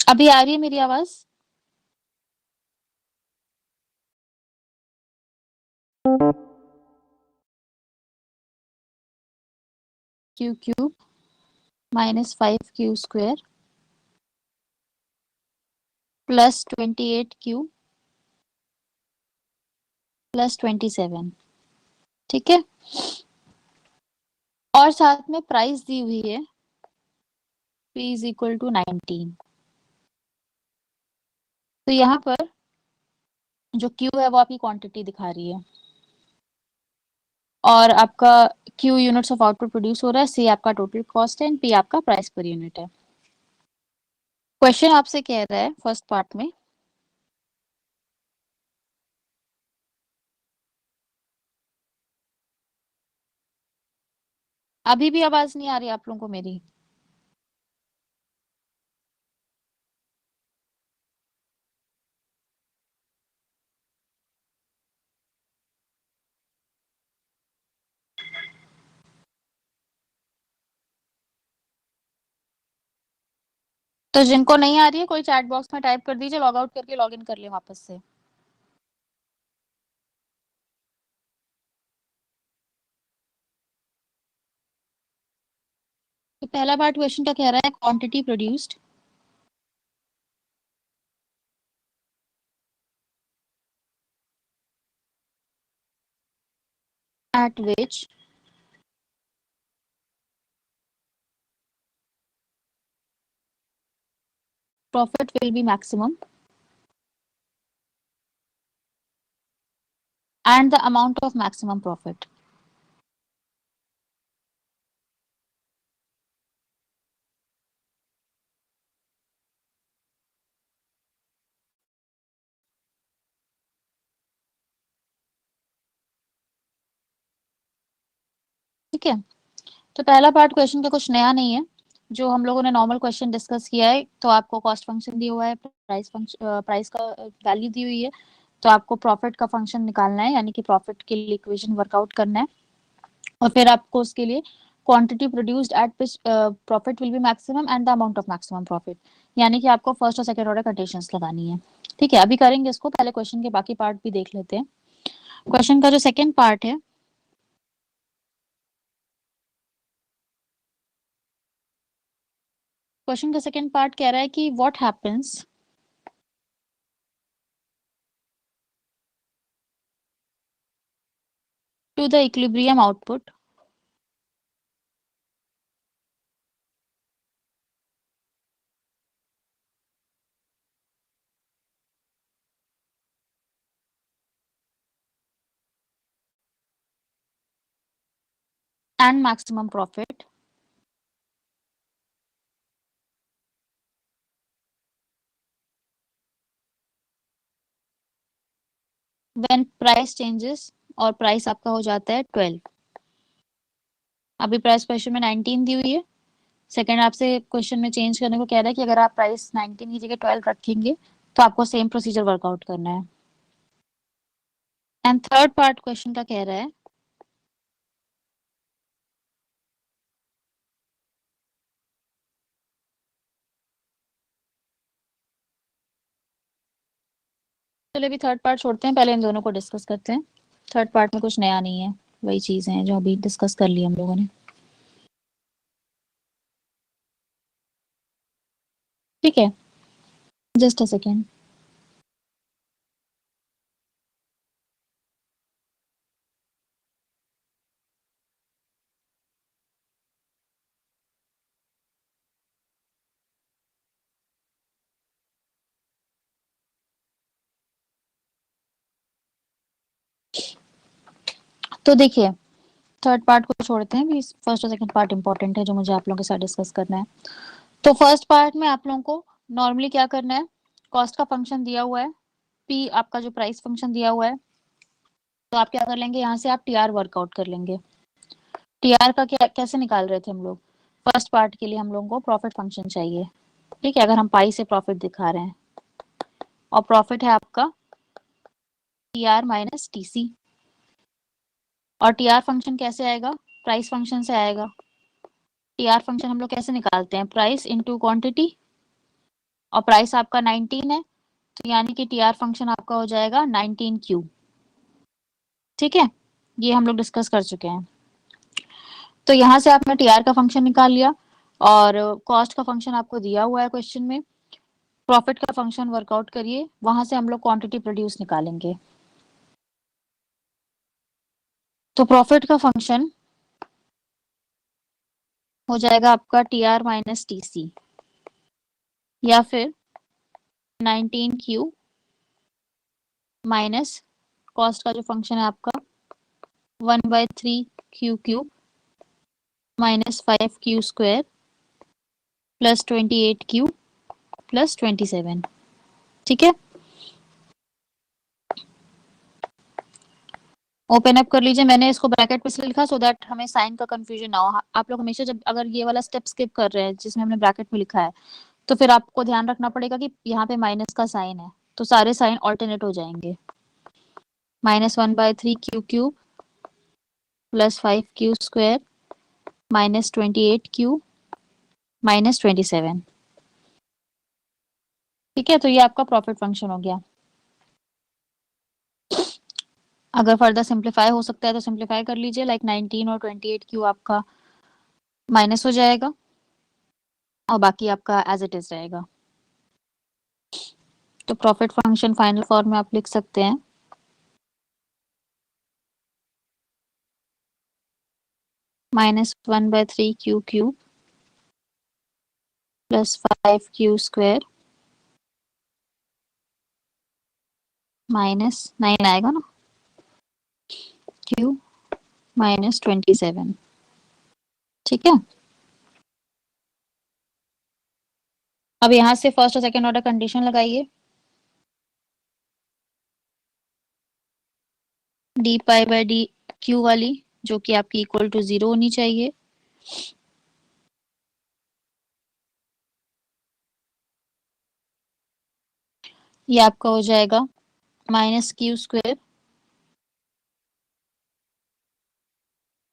अभी आ रही है मेरी आवाज? Q cube -5q² plus 28q plus 27। ठीक है, और साथ में प्राइस दी हुई है p इज इक्वल टू 19। तो यहाँ पर जो q है वो आपकी क्वांटिटी दिखा रही है, और आपका q units of output produce हो रहा है, c आपका टोटल कॉस्ट है, एंड p आपका प्राइस पर यूनिट है। क्वेश्चन आपसे कह रहा है फर्स्ट पार्ट में, अभी भी आवाज नहीं आ रही आप लोगों को मेरी? तो जिनको नहीं आ रही है कोई चैट बॉक्स में टाइप कर दीजिए, लॉग आउट करके लॉग इन कर ले वापस से। तो पहला पार्ट क्वेश्चन का कह रहा है quantity produced at which profit will be maximum and the amount of maximum profit। ठीक है, तो पहला पार्ट क्वेश्चन का कुछ नया नहीं है, जो हम लोगों ने नॉर्मल क्वेश्चन डिस्कस किया है। तो आपको कॉस्ट फंक्शन दिया हुआ है, प्राइस का वैल्यू दी हुई है, तो आपको प्रॉफिट का फंक्शन निकालना है, यानी कि प्रॉफिट के लिए इक्वेशन वर्कआउट करना है, और फिर आपको उसके लिए quantity produced at which profit will be maximum and the amount of maximum profit, यानी कि आपको फर्स्ट और सेकंड ऑर्डर कंडीशंस लगानी है। ठीक है, अभी करेंगे इसको, पहले क्वेश्चन के बाकी पार्ट भी देख लेते हैं। क्वेश्चन का जो सेकंड पार्ट है, क्वेश्चन का सेकंड पार्ट कह रहा है कि what happens to the equilibrium output and maximum profit when price changes, और प्राइस आपका हो जाता है 12। अभी प्राइस क्वेश्चन में 19 दी हुई है, सेकंड आपसे क्वेश्चन में चेंज करने को कह रहा है कि अगर आप प्राइस 19 की जगह 12 रखेंगे तो आपको सेम प्रोसीजर वर्कआउट करना है। एंड थर्ड पार्ट क्वेश्चन का कह रहा है चलिए अभी थर्ड पार्ट छोड़ते हैं, पहले इन दोनों को डिस्कस करते हैं। थर्ड पार्ट में कुछ नया नहीं है, वही चीजें हैं जो अभी डिस्कस कर ली हम लोगों ने। ठीक है, जस्ट अ सेकेंड। तो देखिए, थर्ड पार्ट को छोड़ते हैं, फर्स्ट और सेकंड पार्ट इंपॉर्टेंट है जो मुझे आप लोगों के साथ डिस्कस करना है। तो फर्स्ट पार्ट में आप लोगों को नॉर्मली क्या करना है, कॉस्ट का फंक्शन दिया हुआ है, पी आपका जो प्राइस फंक्शन दिया हुआ है, तो आप क्या कर लेंगे, यहाँ से आप टीआर वर्कआउट कर लेंगे। टीआर का क्या कैसे निकाल रहे थे हम लोग, फर्स्ट पार्ट के लिए हम लोगों को प्रॉफिट फंक्शन चाहिए। ठीक है, अगर हम पाई से प्रॉफिट दिखा रहे हैं, और प्रॉफिट है आपका टीआर माइनस टीसी, और टीआर फंक्शन कैसे आएगा, प्राइस फंक्शन से आएगा। टीआर फंक्शन हम लोग कैसे निकालते हैं, प्राइस इनटू क्वांटिटी और प्राइस आपका 19 है, तो यानी कि टीआर फंक्शन आपका हो जाएगा 19Q। ठीक है, ये हम लोग डिस्कस कर चुके हैं। तो यहाँ से आपने टीआर का फंक्शन निकाल लिया और कॉस्ट का फंक्शन आपको दिया हुआ है क्वेश्चन में। प्रॉफिट का फंक्शन वर्कआउट करिए, वहां से हम लोग क्वांटिटी प्रोड्यूस निकालेंगे। तो प्रॉफिट का फंक्शन हो जाएगा आपका टीआर माइनस टीसी, या फिर 19Q माइनस कॉस्ट का जो फंक्शन है आपका 1/3Q³ minus 5Q² plus 28Q plus 27। ठीक है, ओपन अप कर लीजिए। मैंने इसको ब्रैकेट में इसलिए लिखा सो दैट हमें साइन का कंफ्यूजन ना हो। आप लोग हमेशा जब अगर ये वाला स्टेप स्किप कर रहे हैं जिसमें हमने ब्रैकेट में लिखा है, तो फिर आपको ध्यान रखना पड़ेगा कि यहाँ पे माइनस का साइन है, तो सारे साइन ऑल्टरनेट हो जाएंगे। -1/3Q³ plus 5Q² minus 28Q minus 27। ठीक है, तो ये आपका प्रॉफिट फंक्शन हो गया। अगर फर्दर सिंप्लीफाई हो सकता है तो सिंप्लीफाई कर लीजिए, लाइक 19 और 28Q आपका माइनस हो जाएगा और बाकी आपका एज इट इज रहेगा। तो प्रॉफिट फंक्शन फाइनल फॉर्म में आप लिख सकते हैं -1/3Q³ प्लस 5Q² माइनस 9 आएगा ना, Q माइनस 27। ठीक है, अब यहाँ से फर्स्ट और सेकेंड ऑर्डर कंडीशन लगाइए। d π/dq वाली, जो कि आपकी इक्वल टू 0 होनी चाहिए। ये आपका हो जाएगा -Q²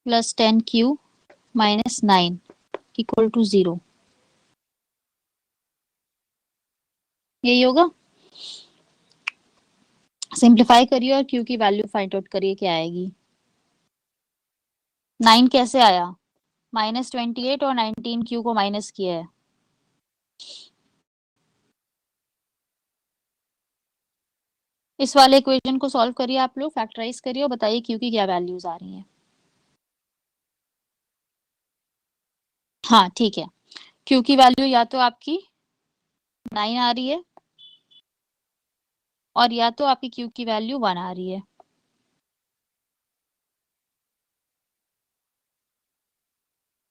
plus 10Q minus 9 equal to 0। यही होगा। सिंप्लीफाई करिए और Q की वैल्यू फाइंड आउट करिए क्या आएगी। 9 कैसे आया, -28 और 19Q को माइनस किया है। इस वाले इक्वेशन को सॉल्व करिए, आप लोग फैक्टराइज करिए और बताइए Q की क्या वैल्यूज आ रही हैं। हाँ ठीक है, Q की वैल्यू या तो आपकी 9 आ रही है और या तो आपकी Q की वैल्यू 1 आ रही है।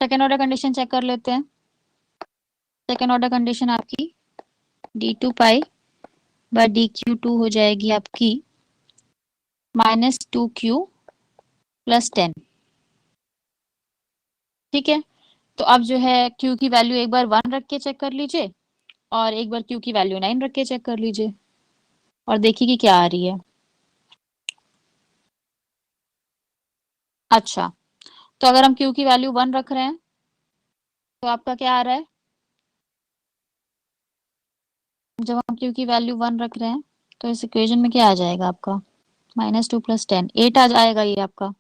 सेकेंड ऑर्डर कंडीशन चेक कर लेते हैं। सेकेंड ऑर्डर कंडीशन आपकी d2π/dq2 हो जाएगी आपकी -2Q प्लस 10। ठीक है, तो अब जो है Q की वैल्यू एक बार 1 रख के चेक कर लीजिए और एक बार Q की वैल्यू 9 रख के चेक कर लीजिए और देखिए कि क्या आ रही है। अच्छा, तो अगर हम Q की वैल्यू 1 रख रहे हैं तो आपका क्या आ रहा है, जब हम Q की वैल्यू 1 रख रहे हैं तो इस इक्वेशन में क्या आ जाएगा आपका -2 प्लस 10 8 आ जाएगा ये आपका।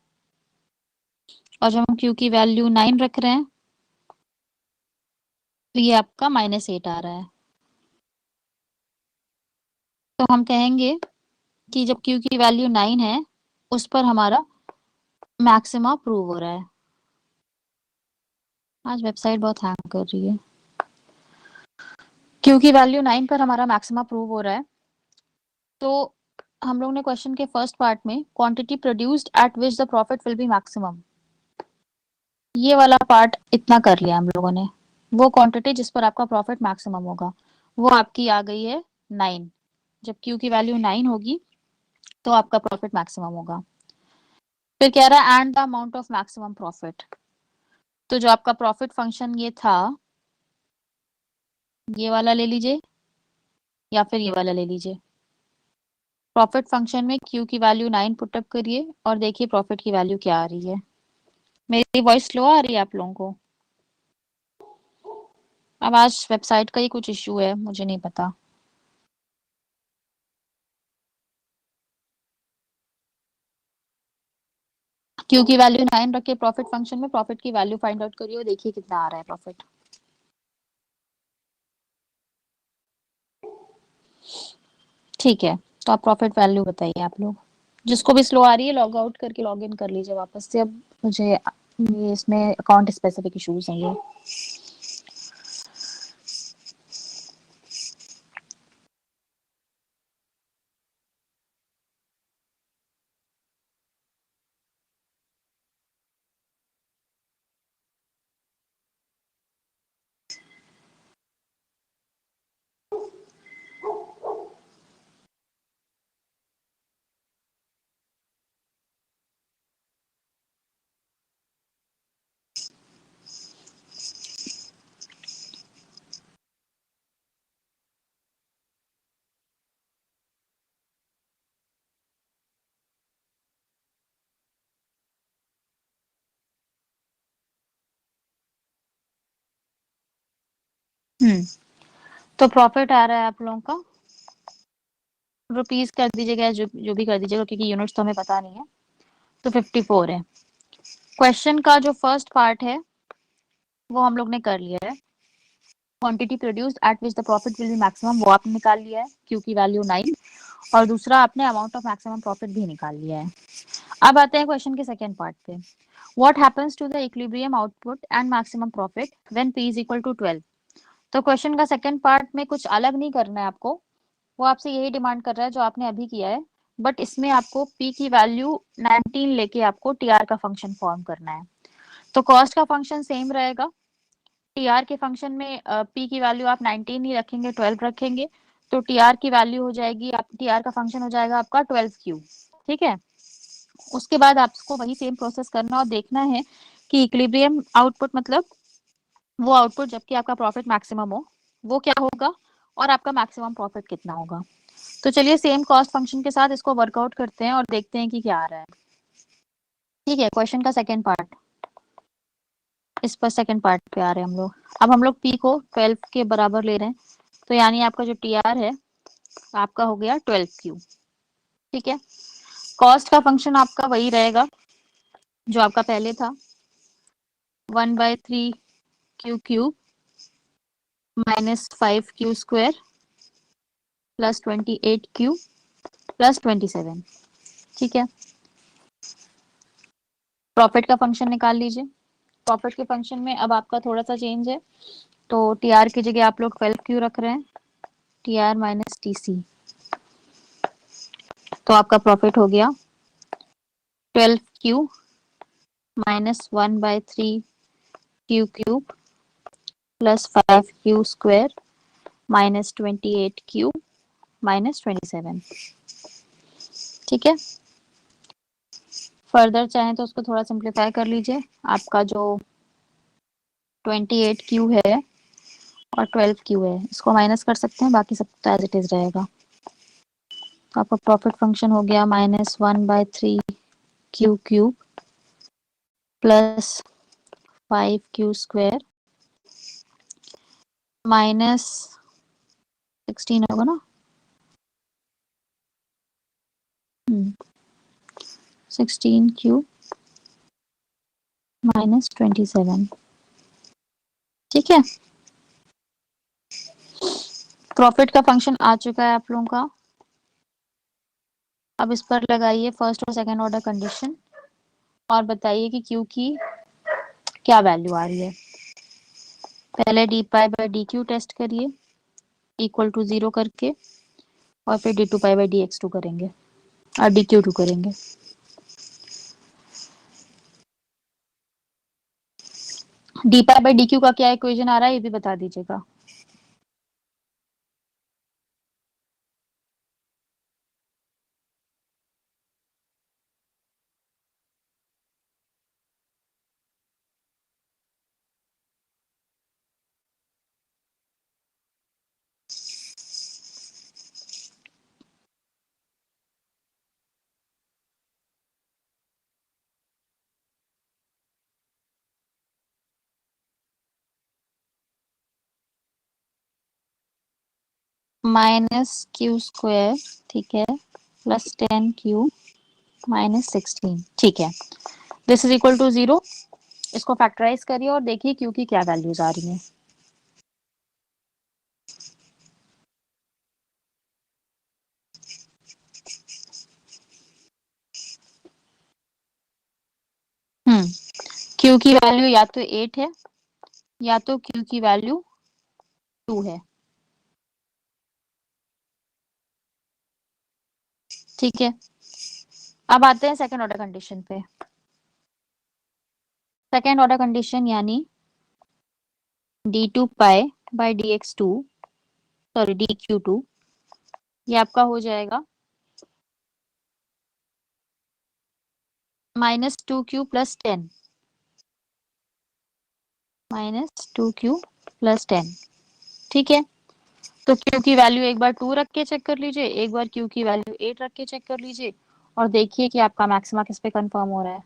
और जब हम Q की वैल्यू 9 रख रहे हैं तो ये आपका -8 आ रहा है। तो हम कहेंगे कि जब Q की वैल्यू 9 है उस पर हमारा मैक्सिमा प्रूव हो रहा है। आज वेबसाइट बहुत हैंग कर रही है। Q की वैल्यू 9 पर हमारा मैक्सिमा प्रूव हो रहा है। तो हम लोग ने क्वेश्चन के फर्स्ट पार्ट में quantity produced at which the profit will be maximum, ये वाला पार्ट इतना कर लिया हम लोगों ने। वो क्वांटिटी जिस पर आपका प्रॉफिट मैक्सिमम होगा वो आपकी आ गई है 9। जब Q की वैल्यू 9 होगी तो आपका प्रॉफिट मैक्सिमम होगा। फिर कह रहा है and the amount of maximum profit. तो जो आपका प्रॉफिट फंक्शन ये था, ये वाला ले लीजिए या फिर ये वाला ले लीजिए। प्रॉफिट फंक्शन में Q की वैल्यू 9 पुटअप करिए और देखिए प्रॉफिट की वैल्यू क्या आ रही है। मेरी वॉइस स्लो आ रही है आप लोगों को? अब आज वेबसाइट का ही कुछ इश्यू है, मुझे नहीं पता। क्यू की वैल्यू 9 रखिए प्रॉफिट फंक्शन में, प्रॉफिट की वैल्यू फाइंड आउट करिए और देखिए कितना आ रहा है प्रॉफिट। ठीक है, तो आप प्रॉफिट वैल्यू बताइए आप लोग। जिसको भी स्लो आ रही है लॉग आउट करके लॉग इन कर लीजिए वापस से। अब मुझे ये इसमें अकाउंट स्पेसिफिक इश्यूज हैं ये। हम्म। तो प्रॉफिट आ रहा है आप लोगों का, रुपीस कर दीजिएगा, जो जो भी कर दीजिएगा क्योंकि यूनिट्स तो हमें पता नहीं है। तो 54 है। क्वेश्चन का जो फर्स्ट पार्ट है वो हम लोग ने कर लिया है। Quantity produced at which the profit will be maximum, वो आपने निकाल लिया है, क्यू की वैल्यू 9। और दूसरा आपने अमाउंट ऑफ मैक्सिमम प्रॉफिट भी निकाल लिया है। अब आते हैं क्वेश्चन के सेकंड पार्ट पे। What happens to the equilibrium output and maximum profit when p is equal to 12। तो क्वेश्चन का सेकंड पार्ट में कुछ अलग नहीं करना है आपको, वो आपसे यही डिमांड कर रहा है जो आपने अभी किया है। बट इसमें आपको p की वैल्यू 19 लेके आपको tr का फंक्शन फॉर्म करना है। तो कॉस्ट का फंक्शन सेम रहेगा। tr के फंक्शन में p की वैल्यू आप 19 ही रखेंगे, 12 रखेंगे। तो tr की वैल्यू हो जाएगी, आप tr का फंक्शन हो जाएगा आपका 12q। ठीक है। उसके बाद आपको वही सेम प्रोसेस करना और देखना है कि इक्विलिब्रियम आउटपुट मतलब वो आउटपुट जबकि आपका प्रॉफिट मैक्सिमम हो, वो क्या होगा और आपका मैक्सिमम प्रॉफिट कितना होगा। तो चलिए सेम कॉस्ट फंक्शन के साथ इसको वर्कआउट करते हैं और देखते हैं कि क्या आ रहा है। ठीक है, क्वेश्चन का सेकंड पार्ट, इस पर सेकंड पार्ट पे आ रहे हैं हम लोग। अब हम लोग p को 12 के बराबर ले रहे हैं, तो यानी आपका जो tr है आपका हो गया 12q। ठीक है। कॉस्ट का फंक्शन आपका वही रहेगा जो आपका पहले था, 1/3 q³ -5q² +28q +27। ठीक है। प्रॉफिट का फंक्शन निकाल लीजिए। प्रॉफिट के फंक्शन में अब आपका थोड़ा सा चेंज है, तो tr की जगह आप लोग 12q रख रहे हैं, tr माइनस tc। तो आपका प्रॉफिट हो गया 12q -1/3 q³ +5q² -28q -27। ठीक है। फर्दर चाहें तो उसको थोड़ा सिंप्लीफाई कर लीजिए। आपका जो 28q है और 12q है इसको माइनस कर सकते हैं, बाकी सब तो एज इट इज रहेगा। तो आपका प्रॉफिट फंक्शन हो गया -1/3 q³ +5q² -16 होगा ना। 16q -27। ठीक है। प्रॉफिट का फंक्शन आ चुका है आप लोगों का। अब इस पर लगाइए फर्स्ट और सेकंड ऑर्डर कंडीशन और बताइए कि क्यू की क्या वैल्यू आ रही है। पहले D pi by D Q test करिए इक्वल टू 0 करके, और फिर D two pi by D X two करेंगे और डी क्यू टू करेंगे। D pi by D Q का क्या इक्वेशन आ रहा है ये भी बता दीजिएगा। -q², ठीक है, प्लस 10q -16, ठीक है। This is equal to 0। इसको फैक्टराइज करिए और देखिए q की क्या वैल्यूज आ रही हैं। हम्म q की वैल्यू या तो 8 है या तो q की वैल्यू 2 है, ठीक है। अब आते हैं सेकंड ऑर्डर कंडीशन पे। सेकंड ऑर्डर कंडीशन यानी d2 pi by dx2, sorry dq2, ये आपका हो जाएगा -2q प्लस 10, -2q प्लस 10, ठीक है। तो q की वैल्यू एक बार 2 रख के चेक कर लीजिए, एक बार q की वैल्यू 8 रख के चेक कर लीजिए, और देखिए कि आपका मैक्सिमा किस पे कंफर्म हो रहा है।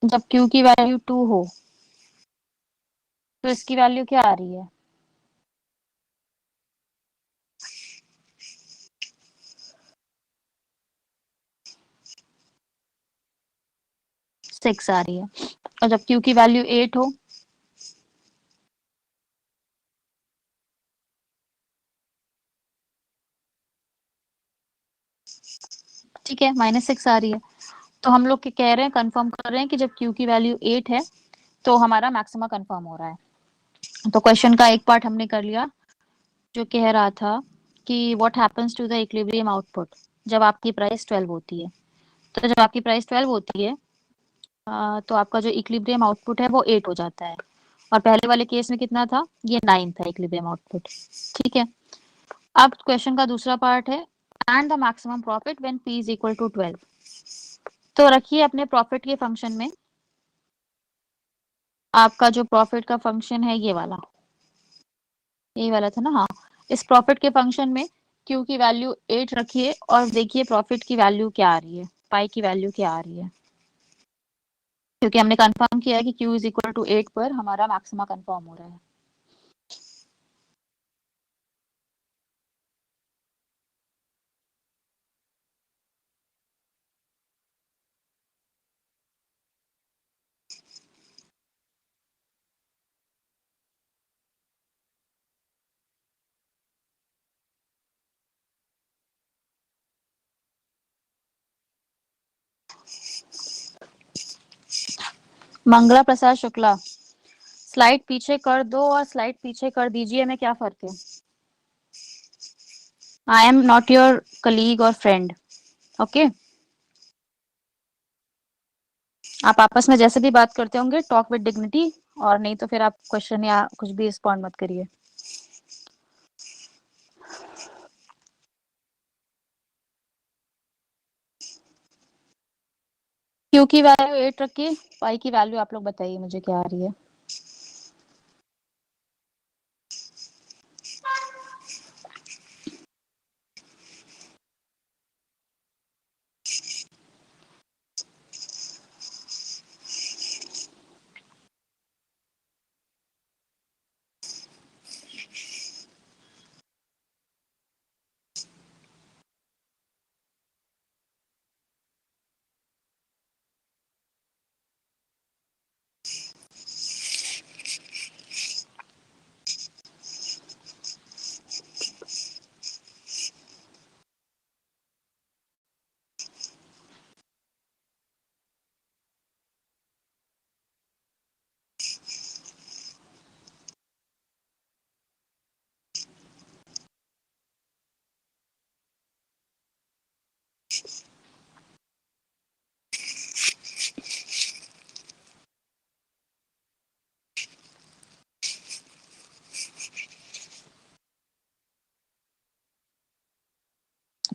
जब q की वैल्यू 2 हो तो इसकी वैल्यू क्या आ रही है? 6 आ रही है। और जब q की वैल्यू 8 हो, ठीक है, -6 आ रही है। तो हम लोग कह रहे हैं, कंफर्म कर रहे हैं कि जब q की वैल्यू 8 है तो हमारा मैक्सिमा कंफर्म हो रहा है। तो क्वेश्चन का एक पार्ट हमने कर लिया, जो कह रहा था कि what happens to the equilibrium output जब आपकी प्राइस 12 होती है। तो जब आपकी प्राइस 12 होती है तो आपका जो इक्विलिब्रियम आउटपुट है वो 8 हो जाता है। और पहले वाले केस में कितना था? ये 9 था इक्विलिब्रियम आउटपुट, ठीक है। अब क्वेश्चन का दूसरा पार्ट है, and the maximum profit when p is equal to 12। तो रखिए अपने प्रॉफिट के फंक्शन में, आपका जो प्रॉफिट का फंक्शन है ये वाला, यही वाला था ना, हाँ। इस प्रॉफिट के फंक्शन में q की वैल्यू 8 रखिए और देखिए प्रॉफिट की वैल्यू क्या आ रही है, पाई की वैल्यू क्या आ रही है। क्योंकि हमने कंफर्म किया है कि q इज इक्वल टू 8 पर हमारा मैक्सिमा कंफर्म हो रहा है। मंगला प्रसाद शुक्ला, स्लाइड पीछे कर दो और स्लाइड पीछे कर दीजिए में क्या फर्क है? I am not your colleague और फ्रेंड, ओके। आप आपस में जैसे भी बात करते होंगे, टॉक विद डिग्निटी, और नहीं तो फिर आप क्वेश्चन या कुछ भी रिस्पॉन्ड मत करिए। क्यू की वैल्यू 8 रखिए, पाई की वैल्यू आप लोग बताइए मुझे क्या आ रही है।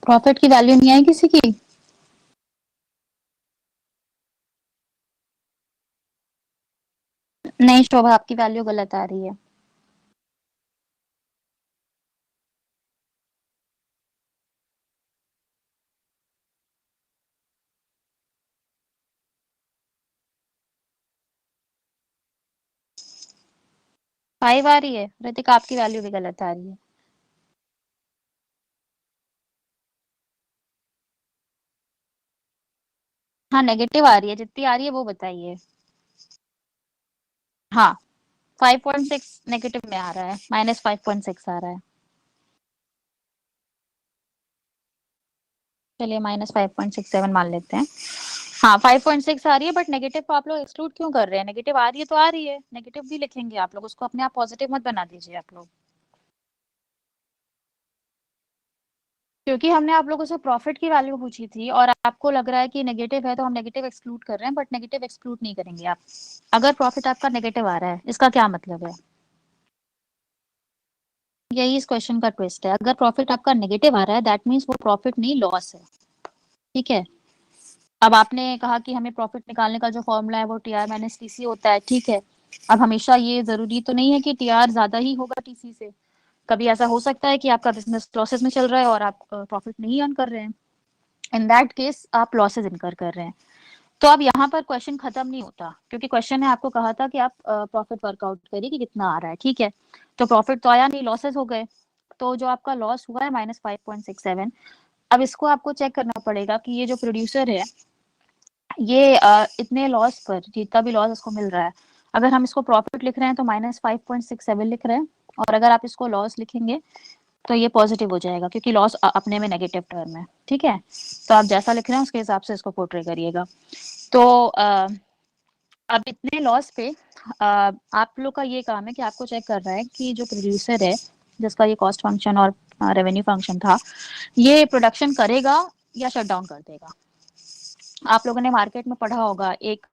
प्रॉफिट की वैल्यू नहीं आई किसी की? नहीं शोभा, आपकी वैल्यू गलत आ रही है। 5 आ रही है ऋतिका, आपकी वैल्यू भी गलत आ रही है। हाँ नेगेटिव आ रही है, जितनी आ रही है वो बताइए। हाँ 5.6 नेगेटिव में आ रहा है, -5.6 आ रहा है। चलिए -5.67 मान लेते हैं। हाँ 5.6 आ रही है, बट नेगेटिव को आप लोग एक्सक्लूड क्यों कर रहे हैं? नेगेटिव आ रही है तो आ रही है, नेगेटिव भी लिखेंगे आप लोग, उसको अपने आप पॉजिटिव मत बना दीजिए आप लोग। क्योंकि हमने आप लोगों से प्रॉफिट की वैल्यू पूछी थी और आपको लग रहा है कि नेगेटिव है तो हम नेगेटिव एक्सक्लूड कर रहे हैं, बट नेगेटिव एक्सक्लूड नहीं करेंगे आप। अगर प्रॉफिट आपका नेगेटिव आ रहा है इसका क्या मतलब है? यही इस क्वेश्चन का ट्विस्ट है। अगर प्रॉफिट आपका नेगेटिव आ रहा है दैट मीन्स वो प्रॉफिट नहीं लॉस है। ठीक है। अब आपने कहा कि हमें प्रॉफिट निकालने का जो फॉर्मूला है वो टीआर माइनस टीसी होता है, ठीक है। अब हमेशा ये जरूरी तो नहीं है कि टीआर ज्यादा ही होगा टीसी से। कभी ऐसा हो सकता है कि आपका बिजनेस लॉसेस में चल रहा है और आप प्रॉफिट नहीं अर्न कर रहे हैं। इन दैट केस आप लॉसेस इनकर कर रहे हैं। तो अब यहाँ पर क्वेश्चन खत्म नहीं होता, क्योंकि क्वेश्चन ने आपको कहा था कि आप प्रॉफिट वर्कआउट करिए कि कितना आ रहा है, ठीक है। तो प्रॉफिट तो आया नहीं, लॉसेस हो गए। तो जो आपका लॉस हुआ है -5.67, अब इसको आपको चेक करना पड़ेगा कि ये जो प्रोड्यूसर है ये इतने लॉस पर जितना भी लॉस उसको मिल रहा है, अगर हम इसको प्रॉफिट लिख रहे हैं तो -5.67 लिख रहे हैं, और अगर आप इसको लॉस लिखेंगे तो ये पॉजिटिव हो जाएगा, क्योंकि लॉस अपने में नेगेटिव टर्म है, ठीक है। तो आप जैसा लिख रहे हैं उसके हिसाब से इसको पोर्ट्रे करिएगा। तो अब इतने लॉस पे आप लोग का ये काम है कि आपको चेक करना है कि जो प्रोड्यूसर है जिसका ये कॉस्ट फंक्शन और रेवेन्यू फंक्शन था, ये प्रोडक्शन करेगा या शट डाउन कर देगा। आप लोगों ने मार्केट में पढ़ा होगा, एक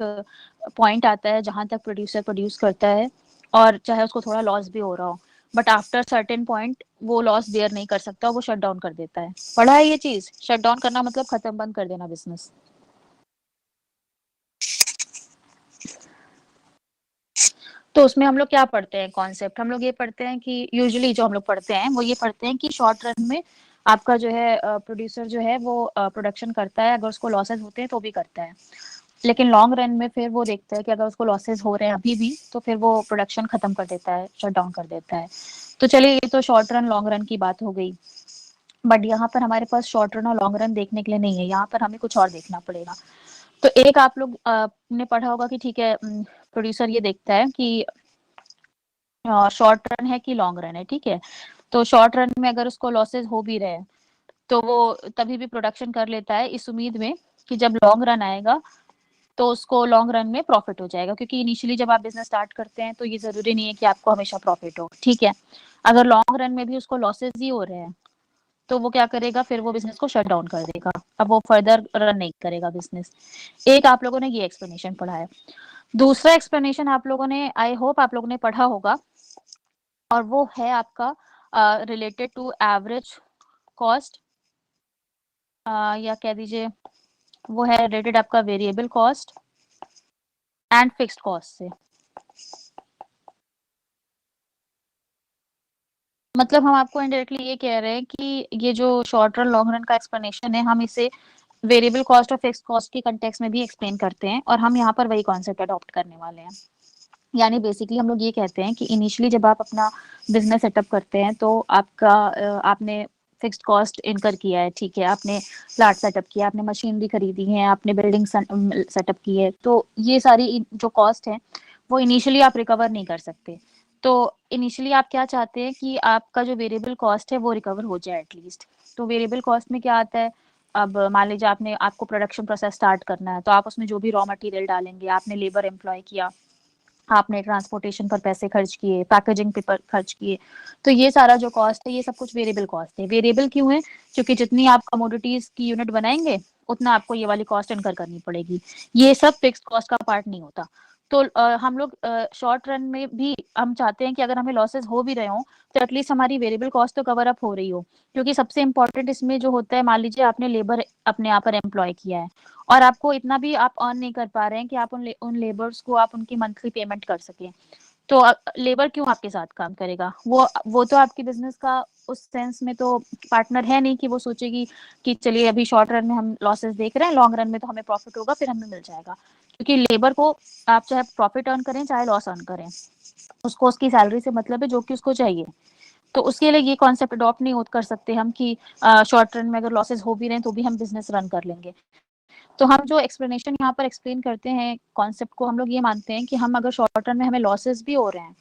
पॉइंट आता है जहां तक प्रोड्यूसर प्रोड्यूस करता है और चाहे उसको थोड़ा लॉस भी हो रहा हो, बट आफ्टर सर्टेन पॉइंट वो लॉस बेयर नहीं कर सकता, वो शट डाउन कर देता है। पढ़ा है ये चीज? शट डाउन करना मतलब खत्म, बंद कर देना बिजनेस। तो उसमें हम लोग क्या पढ़ते हैं कॉन्सेप्ट? हम लोग ये पढ़ते हैं कि यूजुअली जो हम लोग पढ़ते हैं वो ये पढ़ते हैं कि शॉर्ट रन में आपका जो है प्रोड्यूसर जो है वो प्रोडक्शन करता है, अगर उसको लॉसेस होते हैं तो भी करता है। लेकिन लॉन्ग रन में फिर वो देखता है कि अगर उसको लॉसेस हो रहे हैं अभी भी, तो फिर वो प्रोडक्शन खत्म कर देता है, शट डाउन कर देता है। तो चलिए ये तो शॉर्ट रन लॉन्ग रन की बात हो गई, बट यहाँ पर हमारे पास शॉर्ट रन और लॉन्ग रन देखने के लिए नहीं है, यहाँ पर हमें कुछ और देखना पड़ेगा। तो एक आप लोग ने पढ़ा होगा कि ठीक है, प्रोड्यूसर ये देखता है कि शॉर्ट रन है कि लॉन्ग रन है, ठीक है। तो शॉर्ट रन में अगर उसको लॉसेस हो भी रहे हैं तो वो तभी भी प्रोडक्शन कर लेता है, इस उम्मीद में कि जब लॉन्ग रन आएगा तो उसको लॉन्ग रन में प्रॉफिट हो जाएगा, क्योंकि इनिशियली जब आप बिजनेस स्टार्ट करते हैं तो ये जरूरी नहीं है कि आपको हमेशा प्रॉफिट हो, ठीक है। अगर लॉन्ग रन में भी उसको लॉसेस ही हो रहे हैं तो वो क्या करेगा, फिर वो बिजनेस को शट डाउन कर देगा, अब वो फर्दर रन नहीं करेगा बिजनेस। एक आप लोगों ने ये एक्सप्लेनेशन पढ़ा है। दूसरा एक्सप्लेनेशन आप लोगों ने, आई होप आप लोगों ने पढ़ा होगा, और वो है आपका रिलेटेड टू एवरेज कॉस्ट, या कह दीजिए वो है रिलेटेड आपका variable cost and fixed cost से। मतलब हम आपको इनडायरेक्टली ये कह रहे हैं कि ये जो शॉर्ट रन लॉन्ग रन का एक्सप्लेनेशन है, हम इसे वेरिएबल कॉस्ट और फिक्स्ड कॉस्ट की कंटेक्स्ट में भी एक्सप्लेन करते हैं, और हम यहाँ पर वही कॉन्सेप्ट अडॉप्ट करने वाले हैं। यानी बेसिकली हम लोग ये कहते हैं कि इनिशियली जब आप अपना बिजनेस सेटअप करते हैं तो आपका आपने फिक्स्ड कॉस्ट इनकर किया है, ठीक है। आपने प्लाट सेटअप किया, आपने मशीनरी खरीदी है, आपने बिल्डिंग सेटअप की है, तो ये सारी जो कॉस्ट है वो इनिशियली आप रिकवर नहीं कर सकते। तो इनिशियली आप क्या चाहते हैं कि आपका जो वेरिएबल कॉस्ट है वो रिकवर हो जाए एटलीस्ट। तो वेरिएबल कॉस्ट में क्या आता है, अब मान लीजिए आपने, आपको प्रोडक्शन प्रोसेस स्टार्ट करना है तो आप उसमें जो भी रॉ मटेरियल डालेंगे, आपने लेबर एम्प्लॉय किया, आपने ट्रांसपोर्टेशन पर पैसे खर्च किए, पैकेजिंग पे पर खर्च किए, तो ये सारा जो कॉस्ट है ये सब कुछ वेरिएबल कॉस्ट है। वेरिएबल क्यों है? क्योंकि जितनी आप कमोडिटीज की यूनिट बनाएंगे उतना आपको ये वाली कॉस्ट इनकर करनी पड़ेगी, ये सब फिक्स्ड कॉस्ट का पार्ट नहीं होता। तो हम लोग शॉर्ट रन में भी हम चाहते हैं कि अगर हमें लॉसेस हो भी रहे हो तो एटलीस्ट हमारी वेरिएबल कॉस्ट तो कवर अप हो रही हो, क्योंकि सबसे इंपॉर्टेंट इसमें जो होता है, मान लीजिए आपने लेबर अपने यहाँ पर एम्प्लॉय किया है और आपको इतना भी आप अर्न नहीं कर पा रहे हैं कि आप उन लेबर्स को आप उनकी मंथली पेमेंट कर सकें, तो लेबर क्यों आपके साथ काम करेगा? वो तो आपके बिजनेस का उस सेंस में तो पार्टनर है नहीं कि वो सोचेगी कि चलिए अभी शॉर्ट रन में हम लॉसेस देख रहे हैं, लॉन्ग रन में तो हमें प्रॉफिट होगा, फिर हमें मिल जाएगा। क्योंकि लेबर को आप चाहे प्रॉफिट अर्न करें चाहे लॉस अर्न करें, उसको उसकी सैलरी से मतलब है जो कि उसको चाहिए। तो उसके लिए ये कॉन्सेप्ट अडॉप्ट नहीं कर सकते हम कि शॉर्ट रन में अगर लॉसेस हो भी रहे हैं तो भी हम बिजनेस रन कर लेंगे। तो हम जो एक्सप्लेनेशन यहाँ पर एक्सप्लेन करते हैं कॉन्सेप्ट को, हम लोग ये मानते हैं कि हम अगर शॉर्ट रन में हमें लॉसेस भी हो रहे हैं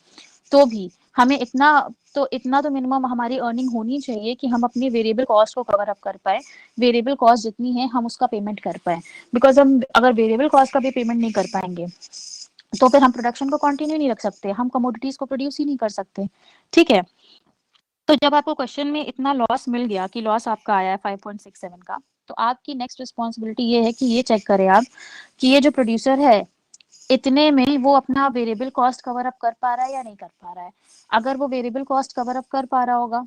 तो भी हमें इतना तो मिनिमम हमारी अर्निंग होनी चाहिए कि हम अपनी वेरिएबल कॉस्ट को कवर अप कर पाए। वेरिएबल कॉस्ट जितनी है हम उसका पेमेंट कर पाए, बिकॉज हम अगर वेरिएबल कॉस्ट का भी पेमेंट नहीं कर पाएंगे तो फिर हम प्रोडक्शन को कंटिन्यू नहीं रख सकते, हम कमोडिटीज को प्रोड्यूस ही नहीं कर सकते। ठीक है, तो जब आपको क्वेश्चन में इतना लॉस मिल गया कि लॉस आपका आया है 5.67 का, तो आपकी नेक्स्ट रिस्पॉन्सिबिलिटी ये है कि ये चेक करें आप कि ये जो प्रोड्यूसर है इतने में वो अपना वेरिएबल कॉस्ट कवर अप कर पा रहा है या नहीं कर पा रहा है। अगर वो वेरिएबल कॉस्ट कवर अप कर पा रहा होगा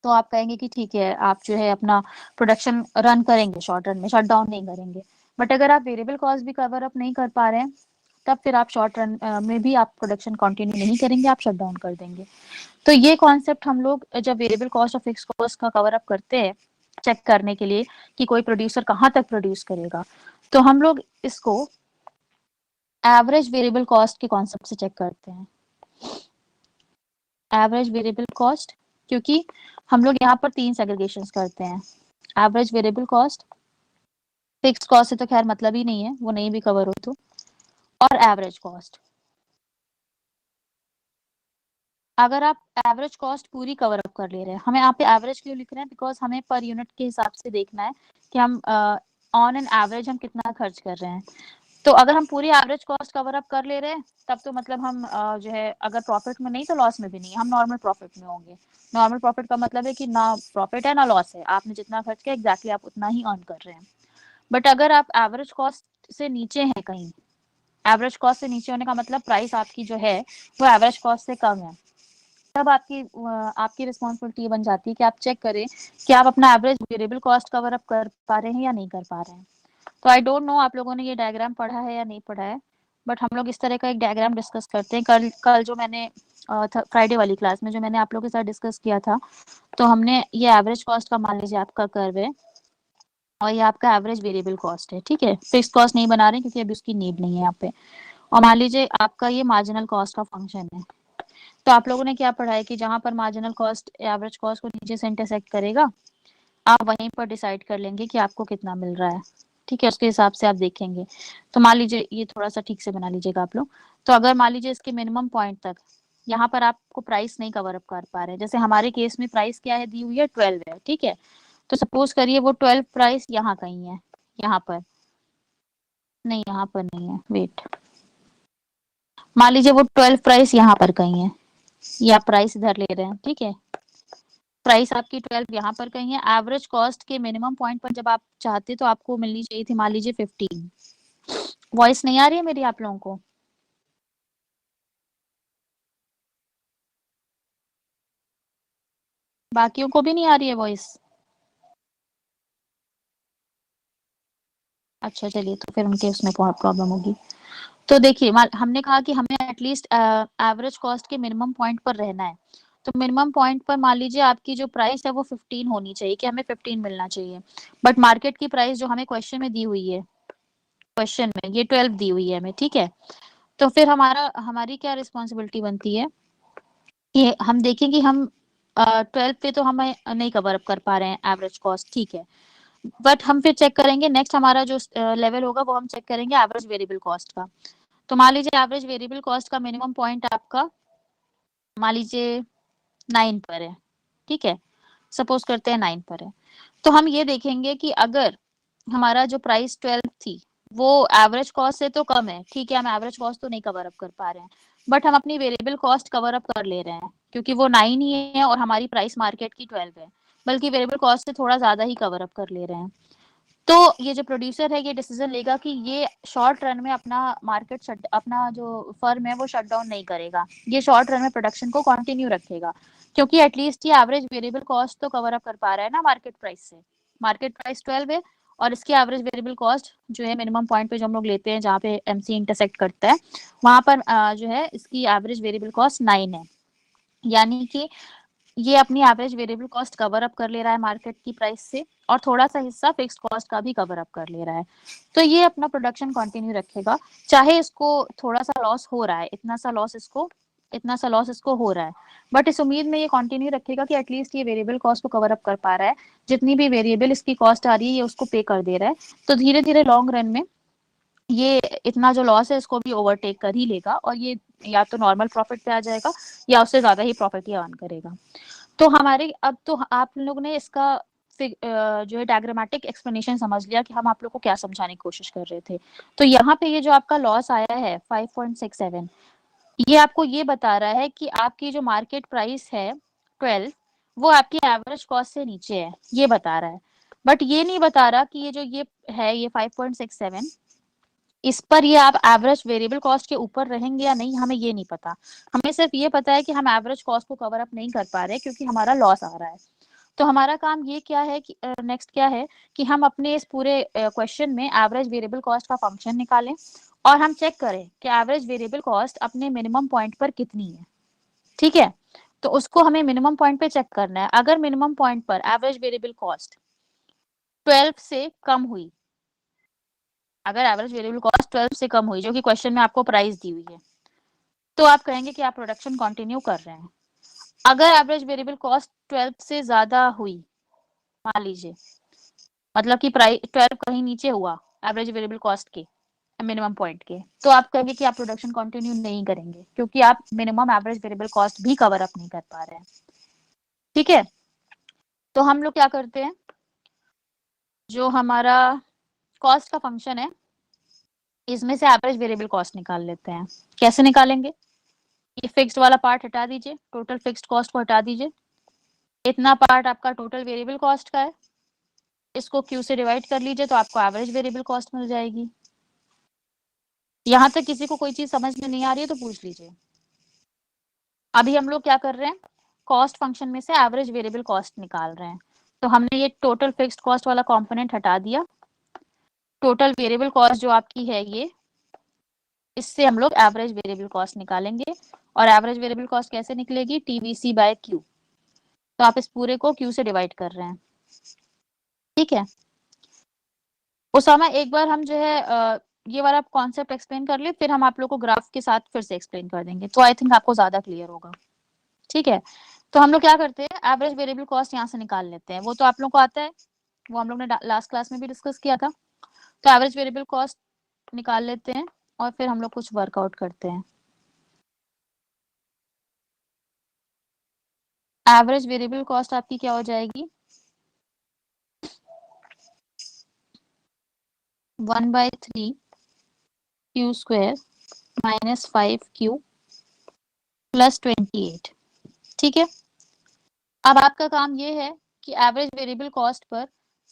तो आप कहेंगे कि ठीक है, आप जो है अपना प्रोडक्शन रन करेंगे, शॉर्ट रन में शट डाउन नहीं करेंगे। बट अगर आप वेरिएबल कॉस्ट भी कवर अप नहीं कर पा रहे हैं तब फिर आप शॉर्ट रन में भी आप प्रोडक्शन कंटिन्यू नहीं करेंगे, आप शट डाउन कर देंगे। तो ये कॉन्सेप्ट हम लोग जब वेरिएबल कॉस्ट और फिक्स कॉस्ट का कवर अप करते हैं चेक करने के लिए कि कोई प्रोड्यूसर कहाँ तक प्रोड्यूस करेगा, तो हम लोग इसको एवरेज वेरिएबल कॉस्ट के कॉन्सेप्ट से चेक करते हैं। एवरेज वेरिएबल कॉस्ट, क्योंकि हम लोग यहाँ पर 3 सेग्रीगेशंस करते हैं, average variable cost, fix cost से तो खैर मतलब ही नहीं है, वो नहीं भी कवर हो तो, और एवरेज कॉस्ट। अगर आप एवरेज कॉस्ट पूरी कवर अप कर ले रहे हैं, हमें यहाँ पे एवरेज क्यों लिख रहे हैं, बिकॉज हमें पर यूनिट के हिसाब से देखना है कि हम ऑन एन एवरेज हम कितना खर्च कर रहे हैं। तो अगर हम पूरी एवरेज कॉस्ट कवर अप कर ले रहे हैं तब तो मतलब हम जो है अगर प्रॉफिट में नहीं तो लॉस में भी नहीं, हम नॉर्मल प्रॉफिट में होंगे। नॉर्मल प्रॉफिट का मतलब है कि ना प्रॉफिट है ना लॉस है, आपने जितना खर्च किया एग्जैक्टली आप उतना ही अर्न कर रहे हैं। बट अगर आप एवरेज कॉस्ट से नीचे हैं कहीं, एवरेज कॉस्ट से नीचे होने का मतलब प्राइस आपकी जो है वो एवरेज कॉस्ट से कम है, तब आपकी रिस्पॉन्सिबिलिटी ये बन जाती है कि आप चेक करें कि आप अपना average variable cost cover up कर पा रहे हैं या नहीं कर पा रहे हैं। तो आई डोंट नो आप लोगों ने ये डायग्राम पढ़ा है या नहीं पढ़ा है, बट हम लोग इस तरह का एक डायग्राम डिस्कस करते हैं। कल कल जो मैंने फ्राइडे वाली क्लास में जो मैंने आप लोगों के साथ डिस्कस किया था, तो हमने ये एवरेज कॉस्ट का मान लीजिए आपका कर्व है और ये आपका एवरेज वेरिएबल कॉस्ट है। ठीक है, फिक्स कॉस्ट नहीं बना रहे क्योंकि अभी उसकी नीड नहीं है यहाँ पे। और मान लीजिए आपका ये मार्जिनल कॉस्ट का फंक्शन है। तो आप लोगों ने क्या पढ़ा है कि जहां पर मार्जिनल कॉस्ट एवरेज कॉस्ट को नीचे से इंटरसेक्ट करेगा, आप वहीं पर डिसाइड कर लेंगे कि आपको कितना मिल रहा है। ठीक है, उसके हिसाब से आप देखेंगे। तो मान लीजिए ये थोड़ा सा ठीक से बना लीजिएगा आप लोग। तो अगर मान लीजिए इसके मिनिमम पॉइंट तक यहाँ पर आपको प्राइस नहीं कवर अप कर पा रहे, जैसे हमारे केस में प्राइस क्या है दी हुई है 12 है। ठीक है, तो सपोज करिए वो 12 प्राइस यहाँ कहीं है, यहाँ पर नहीं, यहाँ पर नहीं है, वेट, मान लीजिए वो 12 प्राइस यहाँ पर कहीं है, या प्राइस इधर ले रहे हैं। ठीक है, प्राइस आपकी 12 यहाँ पर कहीं है। एवरेज कॉस्ट के मिनिमम पॉइंट पर जब आप चाहते तो आपको मिलनी चाहिए थी मान लीजिए 15। वॉइस नहीं आ रही है मेरी आप लोगों को? बाकियों को भी नहीं आ रही है वॉइस? अच्छा चलिए, तो फिर उनके उसमें प्रॉब्लम होगी। तो देखिए हमने कहा कि हमें एटलीस्ट एवरेज कॉस्ट के मिनिमम पॉइंट पर रहना है। तो मिनिमम पॉइंट पर मान लीजिए आपकी जो प्राइस है वो 15 होनी चाहिए, कि हमें 15 मिलना चाहिए। बट मार्केट की प्राइस जो हमें क्वेश्चन में दी हुई है, क्वेश्चन में ये 12 दी हुई है हमें। ठीक है, तो फिर हमारी क्या रिस्पॉन्सिबिलिटी बनती है कि हम देखें कि हम 12 पे तो हमें नहीं कवर अप कर पा रहे हैं एवरेज कॉस्ट। ठीक है, बट हम फिर चेक करेंगे नेक्स्ट हमारा जो लेवल होगा वो हम चेक करेंगे एवरेज वेरिएबल कॉस्ट का। तो मान लीजिए एवरेज वेरिएबल कॉस्ट का मिनिमम पॉइंट आपका मान लीजिए 9 पर है। ठीक है, सपोज करते हैं 9 पर है। तो हम ये देखेंगे कि अगर हमारा जो प्राइस 12 थी वो एवरेज कॉस्ट से तो कम है, ठीक है, हम एवरेज कॉस्ट तो नहीं कवर अप कर पा रहे हैं, बट हम अपनी वेरिएबल कॉस्ट कवर अप कर ले रहे हैं क्योंकि वो 9 ही है और हमारी प्राइस मार्केट की 12 है, बल्कि वेरिएबल कॉस्ट से थोड़ा ज्यादा ही कवर अप कर ले रहे हैं। तो ये जो प्रोड्यूसर है ये डिसीजन लेगा कि ये शॉर्ट रन में अपना जो फर्म है वो शट डाउन नहीं करेगा, ये शॉर्ट रन में प्रोडक्शन को कंटिन्यू रखेगा, क्योंकि एटलीस्ट ये एवरेज वेरिएबल कॉस्ट तो कवर अप कर पा रहा है ना मार्केट प्राइस से। मार्केट प्राइस 12 है और इसकी एवरेज वेरिएबल कॉस्ट जो है मिनिमम पॉइंट पे जो हम लोग लेते हैं जहाँ पे एमसी इंटरसेक्ट करता है वहां पर जो है इसकी एवरेज वेरिएबल कॉस्ट 9 है। यानी कि ये अपनी average variable cost cover up कर ले रहा है मार्केट की प्राइस से और थोड़ा सा हिस्सा फिक्स्ड कॉस्ट का भी कवर अप कर ले रहा है। तो ये अपना प्रोडक्शन कंटिन्यू रखेगा, चाहे इसको थोड़ा सा लॉस हो रहा है, इतना सा लॉस इसको हो रहा है, बट इस उम्मीद में ये कंटिन्यू रखेगा कि एटलीस्ट ये वेरिएबल कॉस्ट को कवर अप कर पा रहा है, जितनी भी वेरिएबल इसकी कॉस्ट आ रही है ये उसको पे कर दे रहा है। तो धीरे धीरे लॉन्ग रन में ये इतना जो लॉस है इसको भी ओवरटेक कर ही लेगा और ये या तो नॉर्मल प्रॉफिट पे आ जाएगा या उससे ज्यादा ही प्रॉफिट ही अर्न करेगा। तो हमारे अब तो आप लोग ने इसका जो है डायग्रामेटिक एक्सप्लेनेशन समझ लिया कि हम आप लोग को क्या समझाने की कोशिश कर रहे थे। तो यहाँ पे ये जो आपका लॉस आया है 5.67, ये आपको ये बता रहा है कि आपकी जो मार्केट प्राइस है 12 वो आपकी एवरेज कॉस्ट से नीचे है, ये बता रहा है। बट ये नहीं बता रहा कि ये जो ये है ये 5.67 इस पर ये आप एवरेज वेरिएबल कॉस्ट के ऊपर रहेंगे या नहीं, हमें ये नहीं पता। हमें सिर्फ ये पता है कि हम एवरेज कॉस्ट को कवर अप नहीं कर पा रहे क्योंकि हमारा लॉस आ रहा है। तो हमारा काम ये क्या है कि नेक्स्ट क्या है कि हम अपने इस पूरे क्वेश्चन में एवरेज वेरिएबल कॉस्ट का फंक्शन निकालें और हम चेक करें कि एवरेज वेरिएबल कॉस्ट अपने मिनिमम पॉइंट पर कितनी है। ठीक है, तो उसको हमें मिनिमम पॉइंट पे चेक करना है। अगर मिनिमम पॉइंट पर एवरेज वेरिएबल कॉस्ट 12 से कम हुई, अगर एवरेज वेरिएबल कॉस्ट 12 से कम हुई जो कि क्वेश्चन में आपको प्राइस दी हुई है, तो आप कहेंगे कि आप प्रोडक्शन कंटिन्यू कर रहे हैं। अगर एवरेज वेरिएबल कॉस्ट 12 से ज्यादा हुई, मान लीजिए मतलब कि प्राइस 12 कहीं नीचे हुआ एवरेज वेरिएबल कॉस्ट के मिनिमम पॉइंट के, तो आप कहेंगे कि आप प्रोडक्शन कंटिन्यू नहीं करेंगे क्योंकि आप मिनिमम एवरेज वेरिएबल कॉस्ट भी कवर अप नहीं कर पा रहे हैं। ठीक है, तो हम लोग क्या करते हैं, जो हमारा कॉस्ट का फंक्शन है इसमें से एवरेज वेरिएबल कॉस्ट निकाल लेते हैं। कैसे निकालेंगे, ये फिक्स्ड वाला पार्ट हटा दीजिए, टोटल फिक्स्ड कॉस्ट को हटा दीजिए, इतना पार्ट आपका टोटल वेरिएबल कॉस्ट का है, इसको क्यू से डिवाइड कर लीजिए तो आपको एवरेज वेरिएबल कॉस्ट मिल जाएगी। यहाँ तक किसी को कोई चीज समझ में नहीं आ रही है तो पूछ लीजिए। अभी हम लोग क्या कर रहे हैं, कॉस्ट फंक्शन में से एवरेज वेरिएबल कॉस्ट निकाल रहे हैं। तो हमने ये टोटल फिक्स्ड कॉस्ट वाला कंपोनेंट हटा दिया, टोटल वेरिएबल कॉस्ट जो आपकी है ये, इससे हम लोग एवरेज वेरिएबल कॉस्ट निकालेंगे। और एवरेज वेरिएबल कॉस्ट कैसे निकलेगी, टीवीसी बाय क्यू। तो आप इस पूरे को क्यू से डिवाइड कर रहे हैं। ठीक है, उसामा एक बार हम जो है ये वाला कॉन्सेप्ट एक्सप्लेन कर ले, फिर हम आप लोग को ग्राफ के साथ फिर से एक्सप्लेन कर देंगे, तो आई थिंक आपको ज्यादा क्लियर होगा। ठीक है, तो हम लोग क्या करते हैं, एवरेज वेरिएबल कॉस्ट यहाँ से निकाल लेते हैं। वो तो आप लोग को आता है, वो हम लोग ने लास्ट क्लास में भी डिस्कस किया था। तो एवरेज वेरिएबल कॉस्ट निकाल लेते हैं और फिर हम लोग कुछ वर्कआउट करते हैं। एवरेज वेरिएबल कॉस्ट आपकी क्या हो जाएगी, 1/3 Q square minus 5Q plus 28। ठीक है, अब आपका काम ये है कि average variable cost per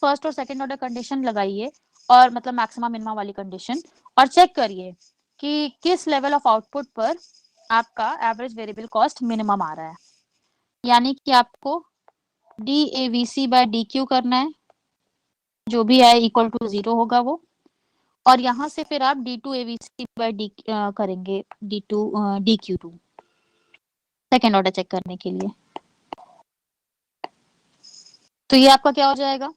first और सेकंड ऑर्डर कंडीशन लगाइए, और मतलब मैक्सिमम मिनिमम वाली कंडीशन, और चेक करिए कि किस लेवल ऑफ आउटपुट पर आपका एवरेज वेरिएबल कॉस्ट मिनिमम आ रहा है। यानी कि आपको DAVC बाय DQ करना है, जो भी है इक्वल टू 0 होगा वो, और यहाँ से फिर आप D2AVC बाय D करेंगे, D2 DQ2 second order check करने के लिए। तो ये आपका क्या हो जाएगा,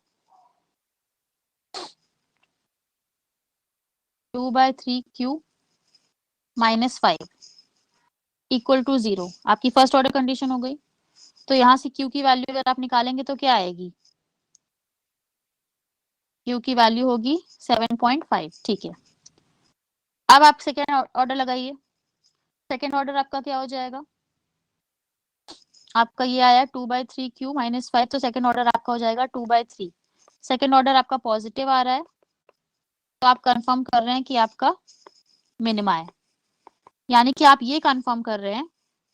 2/3Q माइनस 5 इक्वल टू 0, आपकी फर्स्ट ऑर्डर कंडीशन हो गई। तो यहाँ से Q की वैल्यू अगर आप निकालेंगे तो क्या आएगी, Q की वैल्यू होगी 7.5। ठीक है, अब आप सेकेंड ऑर्डर लगाइए। सेकेंड ऑर्डर आपका क्या हो जाएगा, आपका ये आया 2/3Q माइनस 5, तो सेकेंड ऑर्डर आपका हो जाएगा 2/3। सेकेंड ऑर्डर आपका पॉजिटिव आ रहा है, तो आप कंफर्म कर रहे हैं कि आपका मिनिमा है। यानी कि आप ये कंफर्म कर रहे हैं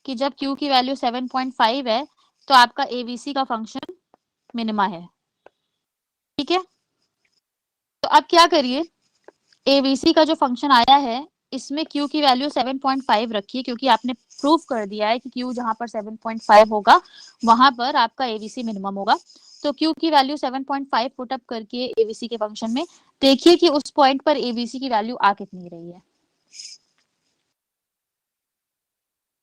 कि जब Q की वैल्यू 7.5 है तो आपका AVC का फंक्शन मिनिमा है। ठीक है, तो अब क्या करिए, AVC का जो फंक्शन आया है इसमें Q की वैल्यू 7.5 रखिए, क्योंकि आपने प्रूव कर दिया है कि Q जहां पर 7.5 होगा वहां पर आपका एबीसी मिनिमम होगा। तो Q की वैल्यू 7.5 पुट अप करके एबीसी के फंक्शन में देखिए कि उस पॉइंट पर एबीसी की वैल्यू आ कितनी रही है।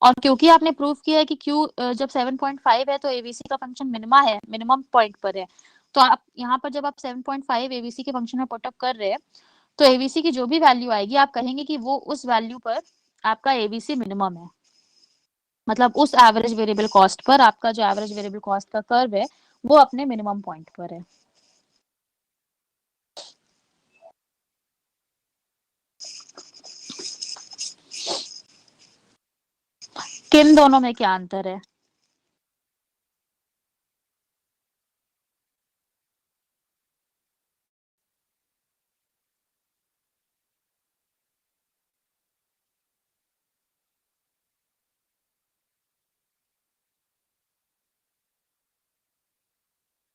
और क्योंकि आपने प्रूव किया है कि Q जब 7.5 है तो एबीसी का फंक्शन मिनिमा है, मिनिमम पॉइंट पर है, तो आप यहाँ पर जब आप 7.5 एबीसी के फंक्शन में पुटअप कर रहे हैं तो एबीसी की जो भी वैल्यू आएगी आप कहेंगे कि वो उस वैल्यू पर आपका एबीसी मिनिमम है। मतलब उस एवरेज वेरिएबल कॉस्ट पर आपका जो एवरेज वेरिएबल कॉस्ट का कर्व है वो अपने मिनिमम पॉइंट पर है। किन दोनों में क्या अंतर है?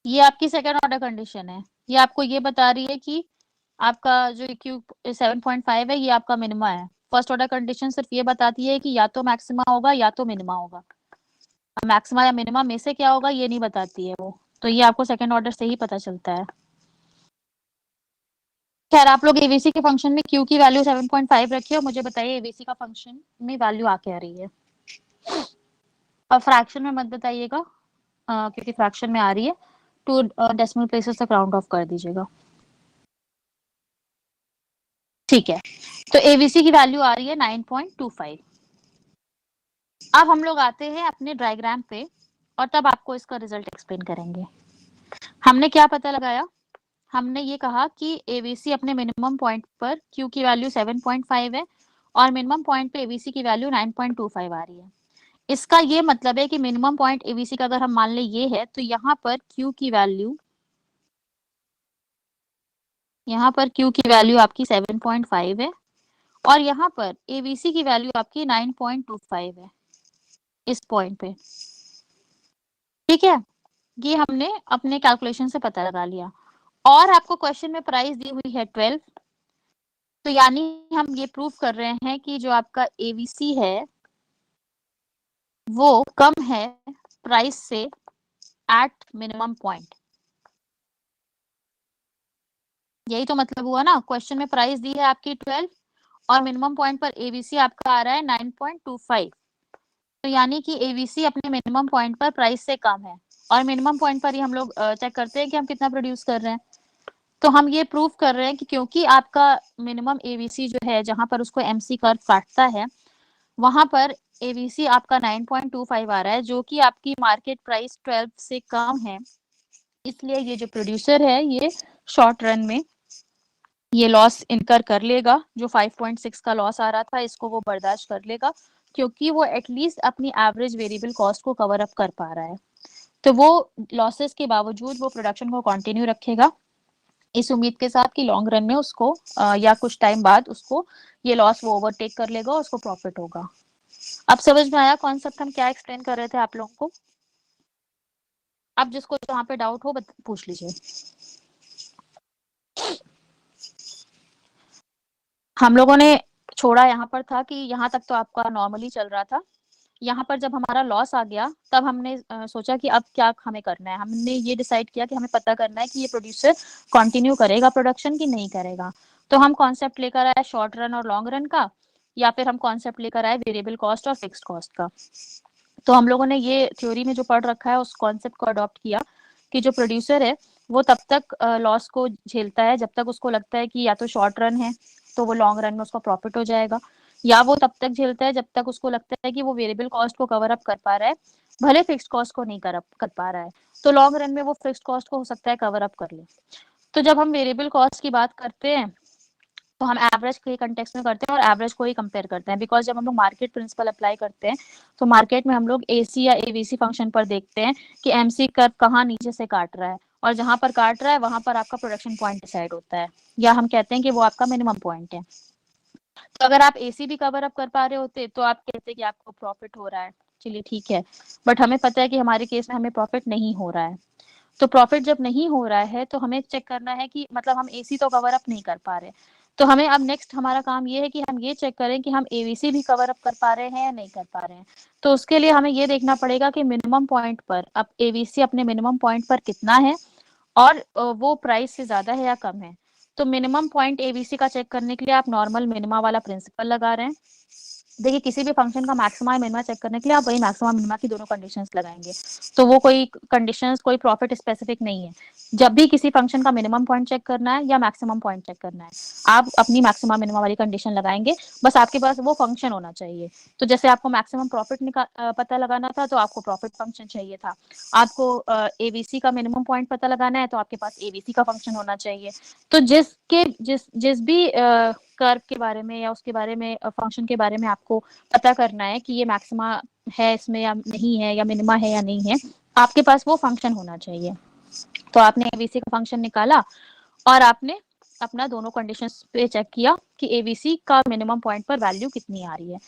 ये आपकी सेकेंड ऑर्डर कंडीशन है। ये आपको ये बता रही है कि आपका जो क्यू 7.5 है ये आपका मिनिमा है। फर्स्ट ऑर्डर कंडीशन सिर्फ ये बताती है कि या तो मैक्सिमा होगा या तो मिनिमा होगा। मैक्सिमा या मिनिमा में से क्या होगा ये नहीं बताती है वो। तो ये आपको सेकंड ऑर्डर से ही पता चलता है। खैर आप लोग एबीसी के फंक्शन में क्यू की वैल्यू 7.5 रखिए और मुझे बताइए एबीसी का फंक्शन में वैल्यू आ क्या रही है। और फ्रैक्शन में मत बताइएगा क्योंकि फ्रैक्शन में आ रही है। 2 डेसिमल प्लेसेस तक राउंड ऑफ कर दीजिएगा। ठीक है, तो एबीसी की वैल्यू आ रही है 9.25। अब हम लोग आते हैं अपने डायग्राम पे और तब आपको इसका रिजल्ट एक्सप्लेन करेंगे। हमने क्या पता लगाया? हमने ये कहा कि एबीसी अपने मिनिमम पॉइंट पर क्यू की वैल्यू 7.5 है और मिनिमम पॉइंट पे एबीसी की वैल्यू 9.25 आ रही है। इसका ये मतलब है कि मिनिमम पॉइंट एबीसी का अगर हम मान ले ये है तो यहाँ पर क्यू की वैल्यू आपकी 7.5 है और यहाँ पर एबीसी की वैल्यू आपकी 9.25 है इस पॉइंट पे। ठीक है, ये हमने अपने कैलकुलेशन से पता लगा लिया। और आपको क्वेश्चन में प्राइस दी हुई है 12। तो यानी हम ये प्रूव कर रहे हैं कि जो आपका एबीसी है वो कम है प्राइस से एट मिनिमम पॉइंट। यही तो मतलब हुआ ना, क्वेश्चन में प्राइस दी है आपकी 12 और मिनिमम पॉइंट पर एबीसी आपका आ रहा है 9.25। तो यानी कि एबीसी अपने मिनिमम पॉइंट पर प्राइस से कम है। और मिनिमम पॉइंट पर ही हम लोग चेक करते हैं कि हम कितना प्रोड्यूस कर रहे हैं। तो हम ये प्रूव कर रहे हैं कि क्योंकि आपका मिनिमम एबीसी जो है जहां पर उसको एमसी कर्व काटता है वहां पर एबीसी आपका 9.25 आ रहा है जो कि आपकी मार्केट प्राइस 12 से कम है। इसलिए ये जो प्रोड्यूसर है ये शॉर्ट रन में ये लॉस इनकर कर लेगा। जो 5.6 का लॉस आ रहा था इसको वो बर्दाश्त कर लेगा क्योंकि वो एटलीस्ट अपनी एवरेज वेरिएबल कॉस्ट को कवर अप कर पा रहा है। तो वो लॉसेस के बावजूद वो प्रोडक्शन को कंटिन्यू रखेगा इस उम्मीद के साथ कि लॉन्ग रन में उसको या कुछ टाइम बाद उसको ये लॉस वो ओवरटेक कर लेगा, उसको प्रॉफिट होगा। अब समझ में आया कॉन्सेप्ट हम क्या एक्सप्लेन कर रहे थे आप लोगों को? अब जिसको जहाँ पे डाउट हो पूछ लीजिए। हम लोगों ने छोड़ा यहाँ पर था कि यहाँ तक तो आपका नॉर्मली चल रहा था। यहाँ पर जब हमारा लॉस आ गया तब हमने सोचा कि अब क्या हमें करना है। हमने ये डिसाइड किया कि हमें पता करना है कि ये प्रोड्यूसर कंटिन्यू करेगा प्रोडक्शन की नहीं करेगा। तो हम कॉन्सेप्ट लेकर आए शॉर्ट रन और लॉन्ग रन का, या फिर हम कॉन्सेप्ट लेकर आए वेरिएबल कॉस्ट और फिक्स्ड कॉस्ट का। तो हम लोगों ने ये थ्योरी में जो पढ़ रखा है उस कॉन्सेप्ट को अडॉप्ट किया कि जो प्रोड्यूसर है वो तब तक लॉस को झेलता है जब तक उसको लगता है कि या तो शॉर्ट रन है तो वो लॉन्ग रन में उसका प्रॉफिट हो जाएगा, या वो तब तक झेलता है जब तक उसको लगता है कि वो वेरिएबल कॉस्ट को कवर अप कर पा रहा है भले फिक्स्ड कॉस्ट को नहीं कर पा रहा है। तो लॉन्ग रन में वो फिक्स्ड कॉस्ट को हो सकता है कवर अप कर ले। तो जब हम वेरिएबल कॉस्ट की बात करते हैं तो हम एवरेज के कंटेक्स्ट में करते हैं और एवरेज को ही कंपेयर करते हैं। बिकॉज जब हम लोग मार्केट प्रिंसिपल अप्लाई करते हैं तो मार्केट में हम लोग एसी या एवीसी फंक्शन पर देखते हैं कि एमसी कर्व कहाँ नीचे से काट रहा है और जहां पर काट रहा है वहां पर आपका प्रोडक्शन पॉइंट डिसाइड होता है, या हम कहते हैं कि वो आपका मिनिमम पॉइंट है। तो अगर आप एसी भी कवर अप कर पा रहे होते तो आप कहते कि आपको प्रॉफिट हो रहा है, चलिए ठीक है। बट हमें पता है कि हमारे केस में हमें प्रॉफिट नहीं हो रहा है। तो प्रॉफिट जब नहीं हो रहा है तो हमें चेक करना है कि मतलब हम एसी तो कवर अप नहीं कर पा रहे, तो हमें अब नेक्स्ट हमारा काम ये है कि हम ये चेक करें कि हम एवीसी भी कवर अप कर पा रहे हैं या नहीं कर पा रहे हैं। तो उसके लिए हमें ये देखना पड़ेगा कि मिनिमम पॉइंट पर अब एवीसी अपने मिनिमम पॉइंट पर कितना है और वो प्राइस से ज़्यादा है या कम है। तो मिनिमम पॉइंट एवीसी का चेक करने के लिए आप नॉर्मल मिनिमा वाला प्रिंसिपल लगा रहे हैं। देखिए किसी भी फंक्शन का मैक्सिमा मिनिमा चेक करने के लिए आप वही मैक्सिमा मिनिमा की दोनों कंडीशंस लगाएंगे। तो वो कोई कंडीशंस कोई प्रॉफिट स्पेसिफिक नहीं है। जब भी किसी फंक्शन का मिनिमम पॉइंट चेक करना है या मैक्सिमम पॉइंट चेक करना है, आप अपनी मैक्सिमा मिनिमा वाली कंडीशन लगाएंगे। बस आपके पास वो फंक्शन होना चाहिए। तो जैसे आपको मैक्सिमम प्रॉफिट पता लगाना था तो आपको प्रॉफिट फंक्शन चाहिए था। आपको एबीसी का मिनिमम पॉइंट पता लगाना है तो आपके पास एबीसी का फंक्शन होना चाहिए। तो जिस भी कर्व के बारे में या उसके बारे में फंक्शन के बारे में आपको पता करना है कि ये मैक्सिमा है इसमें या नहीं है या मिनिमा है या नहीं है, आपके पास वो फंक्शन होना चाहिए। तो आपने एबीसी का फंक्शन निकाला और आपने अपना दोनों कंडीशंस पे चेक किया कि एबीसी का मिनिमम पॉइंट पर वैल्यू कितनी आ रही है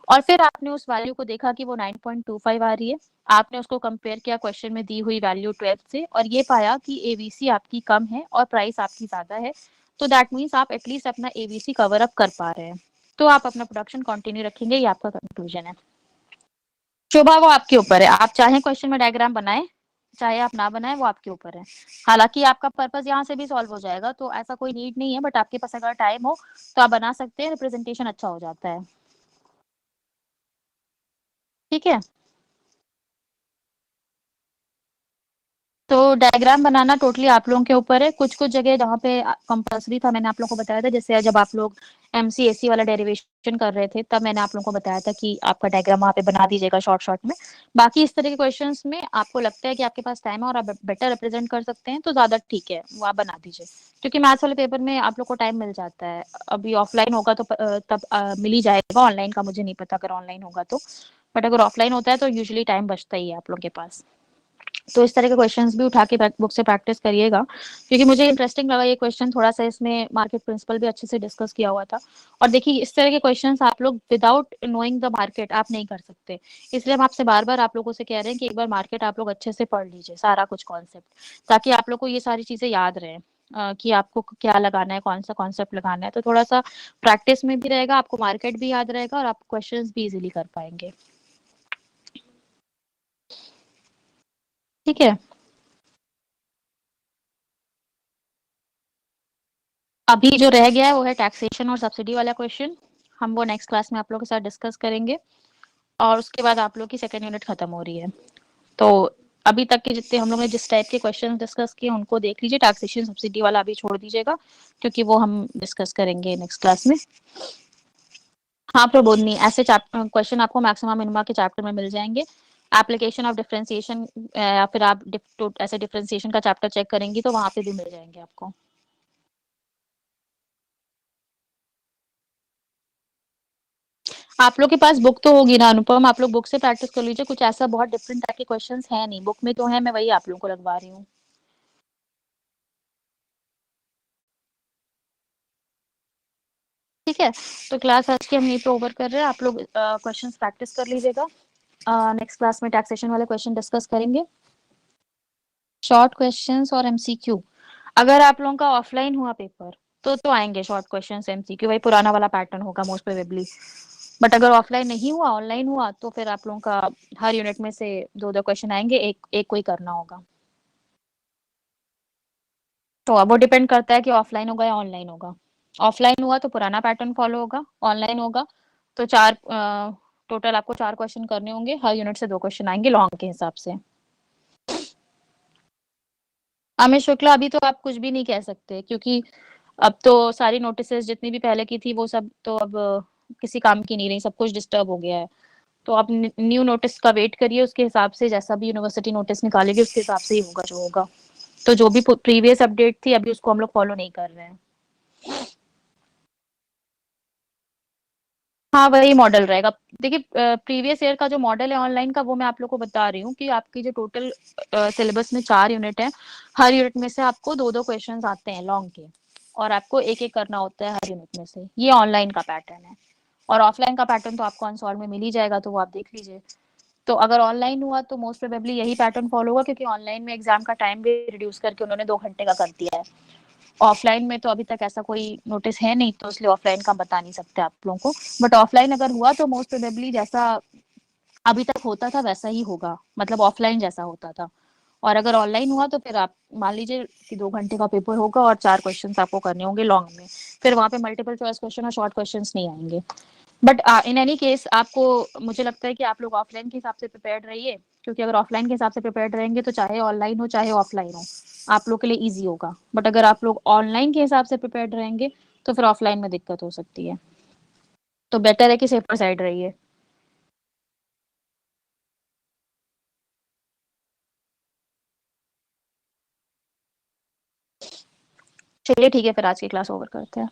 और फिर आपने उस वैल्यू को देखा कि वो 9.25 आ रही है। आपने उसको कंपेयर किया क्वेश्चन में दी हुई वैल्यू 12 से और ये पाया कि एबीसी आपकी कम है और प्राइस आपकी ज्यादा है। तो दैट मीन्स आप एटलीस्ट अपना एबीसी कवर अप कर पा रहे हैं। तो आप अपना प्रोडक्शन कंटिन्यू रखेंगे, ये आपका कंक्लूजन है। शोभा वो आपके ऊपर है, आप चाहे क्वेश्चन में डायग्राम बनाए चाहे आप ना बनाए, वो आपके ऊपर है। हालांकि आपका पर्पस यहाँ से भी सॉल्व हो जाएगा तो ऐसा कोई नीड नहीं है, बट आपके पास अगर टाइम हो तो आप बना सकते हैं, रिप्रेजेंटेशन अच्छा हो जाता है। ठीक है। तो डायग्राम बनाना टोटली आप लोगों के ऊपर है। कुछ कुछ जगह जहाँ पे कंपलसरी था मैंने आप लोगों को बताया था, जैसे जब आप लोग एमसीएसी वाला डेरिवेशन कर रहे थे तब मैंने आप लोगों को बताया था कि आपका डायग्राम वहाँ पे बना दीजिएगा शॉर्ट शॉर्ट में। बाकी इस तरह के क्वेश्चंस में आपको लगता है कि आपके पास टाइम है और आप बेटर रिप्रेजेंट कर सकते हैं तो ज्यादा ठीक है, वो आप बना दीजिए। क्योंकि मैथ्स वाले पेपर में आप लोग को टाइम मिल जाता है। अभी ऑफलाइन होगा तो तब मिल ही जाएगा, ऑनलाइन का मुझे नहीं पता अगर ऑनलाइन होगा तो। बट अगर ऑफलाइन होता है तो यूजुअली टाइम बचता ही है आप लोग के पास। तो इस तरह के क्वेश्चंस भी उठा के बुक से प्रैक्टिस करिएगा, क्योंकि मुझे इंटरेस्टिंग लगा ये क्वेश्चन। थोड़ा सा इसमें मार्केट प्रिंसिपल भी अच्छे से डिस्कस किया हुआ था। और देखिए इस तरह के क्वेश्चंस आप लोग विदाउट नोइंग द मार्केट आप नहीं कर सकते। इसलिए हम आपसे बार बार आप लोगों से कह रहे हैं कि एक बार मार्केट आप लोग अच्छे से पढ़ लीजिए, सारा कुछ कॉन्सेप्ट, ताकि आप लोग को ये सारी चीजें याद रहे कि आपको क्या लगाना है, कौन सा कॉन्सेप्ट लगाना है। तो थोड़ा सा प्रैक्टिस में भी रहेगा, आपको मार्केट भी याद रहेगा और आप क्वेश्चंस भी इजीली कर पाएंगे। ठीक है। अभी जो रह गया है वो है टैक्सेशन और सब्सिडी वाला क्वेश्चन। हम वो नेक्स्ट क्लास में आप लोगों के साथ डिस्कस करेंगे और उसके बाद आप लोग की सेकेंड यूनिट खत्म हो रही है। तो अभी तक के जितने हम लोग ने जिस टाइप के क्वेश्चन डिस्कस किए उनको देख लीजिए। टैक्सेशन सब्सिडी वाला अभी छोड़ दीजिएगा क्योंकि वो हम डिस्कस करेंगे नेक्स्ट क्लास में। हाँ प्रबोधनी, ऐसे क्वेश्चन आपको मैक्सिमम मिनिमा के चैप्टर में मिल जाएंगे। एप्लीकेशन ऑफ डिफरेंशिएशन या फिर आप ऐसे डिफरेंशिएशन का चैप्टर चेक करेंगी तो वहां पे भी मिल जाएंगे आपको। आप लोग के पास बुक तो होगी ना अनुपम, आप लोग बुक से प्रैक्टिस कर लीजिए। कुछ ऐसा बहुत डिफरेंट टाइप के क्वेश्चंस है नहीं, बुक में तो है, मैं वही आप लोगों को लगवा रही हूँ। ठीक है। तो क्लास आज की हम यहीं पे ओवर कर रहे हैं, आप लोग क्वेश्चंस प्रैक्टिस कर लीजिएगा। नेक्स्ट क्लास में टैक्सेशन वाले क्वेश्चन डिस्कस करेंगे, शॉर्ट क्वेश्चंस और एमसीक्यू। अगर आप लोगों का ऑफलाइन हुआ पेपर तो आएंगे शॉर्ट क्वेश्चंस एमसीक्यू, वही पुराना वाला पैटर्न होगा मोस्ट प्रोबेबली। बट अगर ऑफलाइन नहीं हुआ ऑनलाइन हुआ तो फिर आप लोगों का हर यूनिट में से दो दो क्वेश्चन आएंगे, एक एक कोई करना होगा। तो अब वो डिपेंड करता है कि ऑफलाइन होगा या ऑनलाइन होगा। ऑफलाइन हुआ तो पुराना पैटर्न फॉलो होगा, ऑनलाइन होगा तो चार टोटल आपको चार क्वेश्चन करने होंगे, हर यूनिट से दो क्वेश्चन आएंगे लॉन्ग के हिसाब से। अमित शुक्ला अभी तो आप कुछ भी नहीं कह सकते क्योंकि अब तो सारी नोटिस जितनी भी पहले की थी वो सब तो अब किसी काम की नहीं रही, सब कुछ डिस्टर्ब हो गया है। तो आप न्यू नोटिस का वेट करिए, उसके हिसाब से जैसा भी यूनिवर्सिटी नोटिस निकालेगी उसके हिसाब से ही होगा जो होगा। तो जो भी प्रीवियस अपडेट थी अभी उसको हम लोग फॉलो नहीं कर रहे हैं। हाँ वही मॉडल रहेगा। देखिए प्रीवियस ईयर का जो मॉडल है ऑनलाइन का वो मैं आप लोग को बता रही हूँ कि आपकी जो टोटल सिलेबस में चार यूनिट है, हर यूनिट में से आपको दो दो क्वेश्चंस आते हैं लॉन्ग के और आपको एक एक करना होता है हर यूनिट में से। ये ऑनलाइन का पैटर्न है। और ऑफलाइन का पैटर्न तो आपको अनसॉल्व में मिल ही जाएगा, तो वो आप देख लीजिए। तो अगर ऑनलाइन हुआ तो मोस्ट प्रोबेबली यही पैटर्न फॉलो होगा, क्योंकि ऑनलाइन में एग्जाम का टाइम भी रिड्यूस करके उन्होंने 2 घंटे का कर दिया है। ऑफलाइन में तो अभी तक ऐसा कोई नोटिस है नहीं, तो इसलिए ऑफलाइन का बता नहीं सकते आप लोगों को। बट ऑफलाइन अगर हुआ तो मोस्ट प्रोबेबली जैसा अभी तक होता था वैसा ही होगा, मतलब ऑफलाइन जैसा होता था। और अगर ऑनलाइन हुआ तो फिर आप मान लीजिए कि 2 घंटे का पेपर होगा और 4 क्वेश्चन आपको करने होंगे लॉन्ग में। फिर वहां पे मल्टीपल चॉइस क्वेश्चन और शॉर्ट क्वेश्चन नहीं आएंगे। बट इन एनी केस आपको, मुझे लगता है कि आप लोग ऑफलाइन के हिसाब से प्रिपेयर्ड रहिए, क्योंकि अगर ऑफलाइन के हिसाब से प्रिपेयर्ड रहेंगे तो चाहे ऑनलाइन हो चाहे ऑफलाइन हो, आप लोग के लिए ईजी होगा। बट अगर आप लोग ऑनलाइन के हिसाब से प्रिपेयर्ड रहेंगे तो फिर ऑफलाइन में दिक्कत हो सकती है। तो बेटर है कि सेफर साइड रहिए। चलिए ठीक है, फिर आज की क्लास ओवर करते हैं।